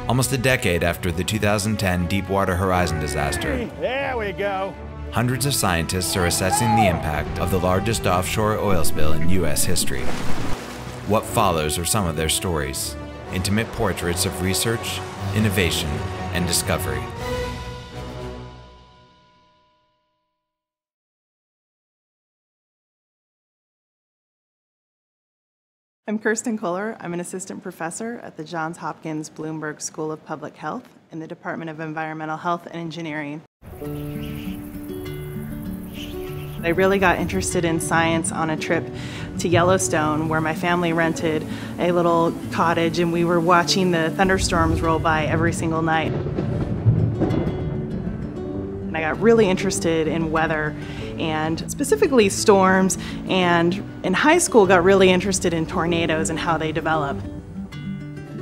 Almost a decade after the 2010 Deepwater Horizon disaster, there we go. Hundreds of scientists are assessing the impact of the largest offshore oil spill in U.S. history. What follows are some of their stories, intimate portraits of research, innovation, and discovery. I'm Kirsten Koehler. I'm an assistant professor at the Johns Hopkins Bloomberg School of Public Health in the Department of Environmental Health and Engineering. I really got interested in science on a trip to Yellowstone, where my family rented a little cottage and we were watching the thunderstorms roll by every single night. And I got really interested in weather and specifically storms, and in high school got really interested in tornadoes and how they develop.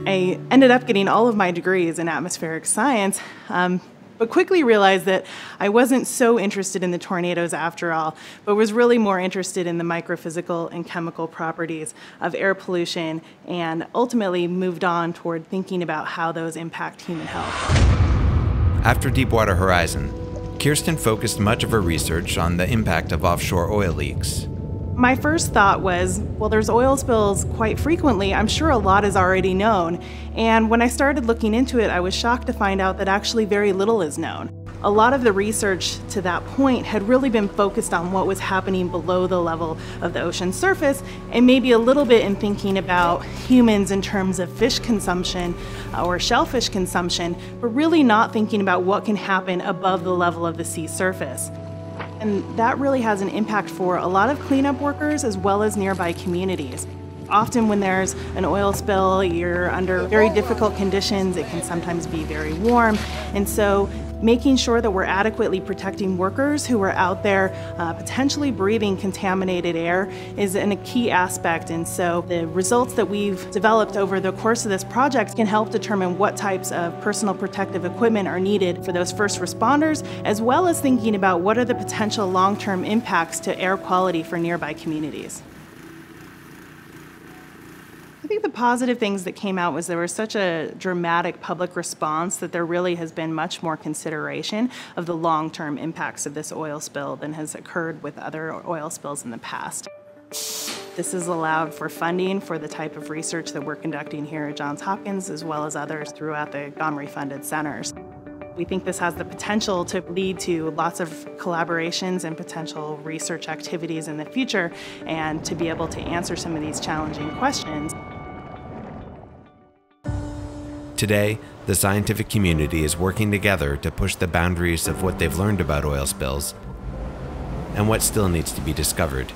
I ended up getting all of my degrees in atmospheric science, but quickly realized that I wasn't so interested in the tornadoes after all, but was really more interested in the microphysical and chemical properties of air pollution, and ultimately moved on toward thinking about how those impact human health. After Deepwater Horizon, Kirsten focused much of her research on the impact of offshore oil leaks. My first thought was, well, there's oil spills quite frequently. I'm sure a lot is already known. And when I started looking into it, I was shocked to find out that actually very little is known. A lot of the research to that point had really been focused on what was happening below the level of the ocean surface, and maybe a little bit in thinking about humans in terms of fish consumption or shellfish consumption, but really not thinking about what can happen above the level of the sea surface. And that really has an impact for a lot of cleanup workers as well as nearby communities. Often when there's an oil spill, you're under very difficult conditions. It can sometimes be very warm. And so making sure that we're adequately protecting workers who are out there potentially breathing contaminated air is a key aspect. And so the results that we've developed over the course of this project can help determine what types of personal protective equipment are needed for those first responders, as well as thinking about what are the potential long-term impacts to air quality for nearby communities. I think the positive things that came out was there was such a dramatic public response that there really has been much more consideration of the long-term impacts of this oil spill than has occurred with other oil spills in the past. This has allowed for funding for the type of research that we're conducting here at Johns Hopkins, as well as others throughout the GoMRI-funded centers. We think this has the potential to lead to lots of collaborations and potential research activities in the future, and to be able to answer some of these challenging questions. Today, the scientific community is working together to push the boundaries of what they've learned about oil spills and what still needs to be discovered.